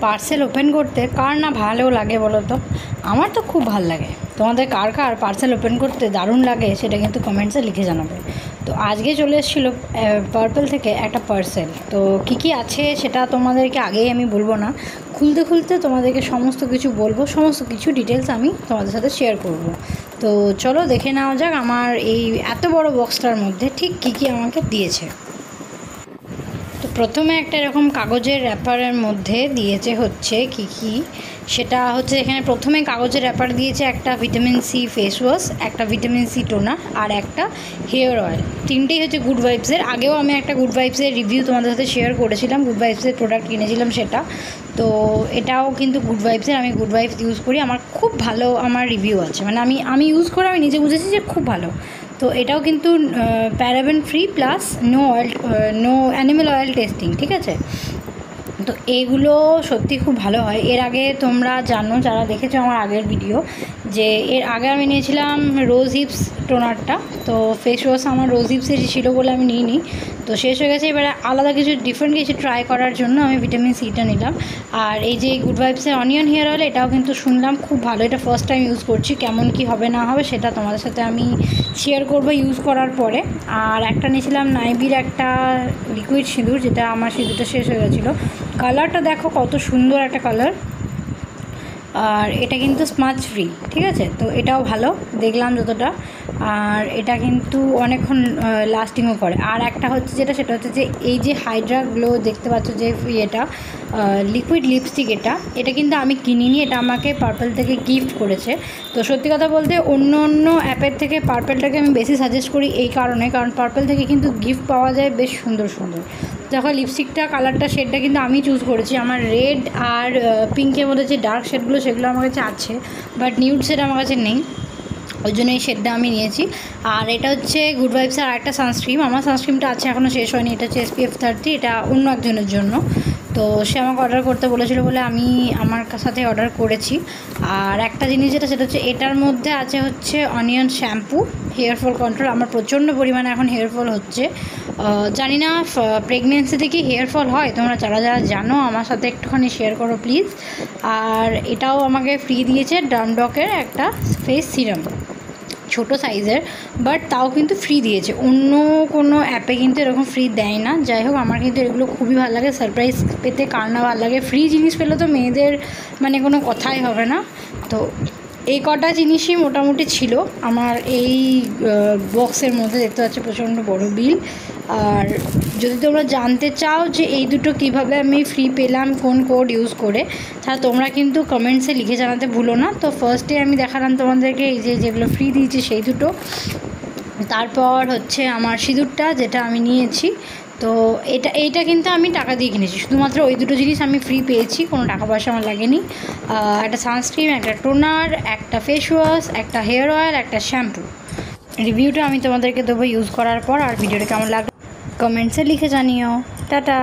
Parcel open করতে কার না ভালো লাগে বলো তো? আমার তো খুব ভালো লাগে। তোমাদের কার কার পার্সেল ওপেন করতে দারুণ লাগে সেটা কিন্তু কমেন্টসে লিখে জানাবে। তো আজকে চলে এসেছিলো পার্পল থেকে একটা পার্সেল। তো কী আছে সেটা তোমাদেরকে আগেই আমি বলবো না, খুলতে খুলতে তোমাদেরকে সমস্ত কিছু বলবো, সমস্ত কিছু ডিটেলস আমি তোমাদের সাথে শেয়ার করব। তো চলো দেখে নেওয়া যাক আমার এই এত বড় বক্সটার মধ্যে ঠিক কী আমাকে দিয়েছে। তো প্রথমে একটা এরকম কাগজের র্যাপারের মধ্যে দিয়েছে হচ্ছে কী সেটা হচ্ছে, এখানে প্রথমে কাগজের র্যাপার দিয়েছে একটা ভিটামিন সি ফেস ওয়াশ, একটা ভিটামিন সি টোনার আর একটা হেয়ার অয়েল। তিনটেই হচ্ছে গুড ভাইবসের। আগেও আমি একটা গুড ভাইবসের রিভিউ তোমাদের সাথে শেয়ার করেছিলাম, গুড ভাইবসের প্রোডাক্ট কিনেছিলাম সেটা। তো এটাও কিন্তু গুড ভাইবসের, আমি গুড ভাইবস ইউজ করি, আমার খুব ভালো আমার রিভিউ আছে, মানে আমি ইউজ করে আমি নিজে বুঝেছি যে খুব ভালো। তো এটাও কিন্তু paraben free plus no animal oil testing, ঠিক আছে। তো এইগুলো সত্যি খুব ভালো হয়। এর আগে তোমরা জানো যারা দেখেছো আমার আগের ভিডিও, যে এর আগে আমি নিয়েছিলাম রোজ হিপস টোনারটা। তো ফেস ওয়াশ আমার রোজ হিপসেরই ছিল বলে আমি নিইনি, তো শেষ হয়ে গেছে। এবারে আলাদা কিছু ডিফারেন্ট কিছু ট্রাই করার জন্য আমি ভিটামিন সিটা নিলাম। আর এই যে গুড ভাইবসের অনিয়ন হেয়ার অয়েল, এটাও কিন্তু শুনলাম খুব ভালো। এটা ফার্স্ট টাইম ইউজ করছি, কেমন কি হবে না হবে সেটা তোমাদের সাথে আমি শেয়ার করবো ইউজ করার পরে। আর একটা নিয়েছিলাম নাইবির একটা লিকুইড সিঁদুর, যেটা আমার সিঁদুরটা শেষ হয়ে গেছিলো। কালারটা দেখো কত সুন্দর একটা কালার, আর এটা কিন্তু স্মাচ ফ্রি, ঠিক আছে। তো এটাও ভালো দেখলাম যতটা, আর এটা কিন্তু অনেকক্ষণ লাস্টিংও করে। আর একটা হচ্ছে যেটা, সেটা হচ্ছে যে এই যে হাইড্রা গ্লো দেখতে পাচ্ছ যে এটা লিকুইড লিপস্টিক, এটা কিন্তু আমি কিনিনি, এটা আমাকে পার্পল থেকে গিফট করেছে। তো সত্যি কথা বলতে অন্য অ্যাপের থেকে পার্পলটাকে আমি বেশি সাজেস্ট করি এই কারণে, কারণ পার্পল থেকে কিন্তু গিফট পাওয়া যায় বেশ সুন্দর সুন্দর। দেখো লিপস্টিকটা কালারটা শেডটা কিন্তু আমি চুজ করেছি। আমার রেড আর পিঙ্কের মধ্যে যে ডার্ক শেডগুলো সেগুলো আমার কাছে আছে, বাট নিউড শেড আমার কাছে নেই, ওই জন্য এই শেডটা আমি নিয়েছি। আর এটা হচ্ছে গুড ভাইবসের আর একটা সানস্ক্রিন। আমার সানস্ক্রিনটা আছে, এখনও শেষ হয়নি। এটা হচ্ছে SPF 30, এটা অন্য একজনের জন্য। তো সে আমাকে অর্ডার করতে বলেছিল বলে আমি আমার সাথে অর্ডার করেছি। আর একটা জিনিস যেটা, সেটা হচ্ছে এটার মধ্যে আছে হচ্ছে onion shampoo, hair fall control. আমার প্রচণ্ড পরিমাণে এখন হেয়ার ফল হচ্ছে, জানি না প্রেগনেন্সিতে কি হেয়ার ফল হয়, তোমরা যারা জানো আমার সাথে একটুখানি শেয়ার করো প্লিজ। আর এটাও আমাকে ফ্রি দিয়েছে ডামডকের একটা ফেস সিরাম, ছোটো সাইজের, বাট তাও কিন্তু ফ্রি দিয়েছে। অন্য কোনো অ্যাপে কিন্তু এরকম ফ্রি দেয় না। যাই হোক, আমার কিন্তু এগুলো খুবই ভালো লাগে, সারপ্রাইজ পেতে কার না ভালো লাগে। ফ্রি জিনিস পেলে তো মেয়েদের মানে কোনো কথাই হবে না। তো এই কটা জিনিসই মোটামুটি ছিল আমার এই বক্সের মধ্যে। দেখতে পাচ্ছি প্রচণ্ড বড় বিল। আর যদি তোমরা জানতে চাও যে এই দুটো কিভাবে আমি ফ্রি পেলাম কোন কোড ইউজ করে, তাহলে তোমরা কিন্তু কমেন্টসে লিখে জানাতে ভুলো না। তো ফার্স্টে আমি দেখালাম তোমাদেরকে এই যেগুলো ফ্রি দিয়েছি সেই দুটো। তারপর হচ্ছে আমার সিঁদুরটা যেটা আমি নিয়েছি, তো এইটা কিন্তু আমি টাকা দিয়ে কিনেছি। শুধুমাত্র ওই দুটো জিনিস আমি ফ্রি পেয়েছি, কোনো টাকা পয়সা আমার লাগেনি। একটা সানস্ক্রিন, একটা টোনার, একটা ফেস ওয়াশ, একটা হেয়ার অয়েল, একটা শ্যাম্পু। রিভিউটা আমি তোমাদেরকে দেবো ইউজ করার পর। আর ভিডিওটা কেমন লাগবে কমেন্টসে লিখে জানিও। টাটা।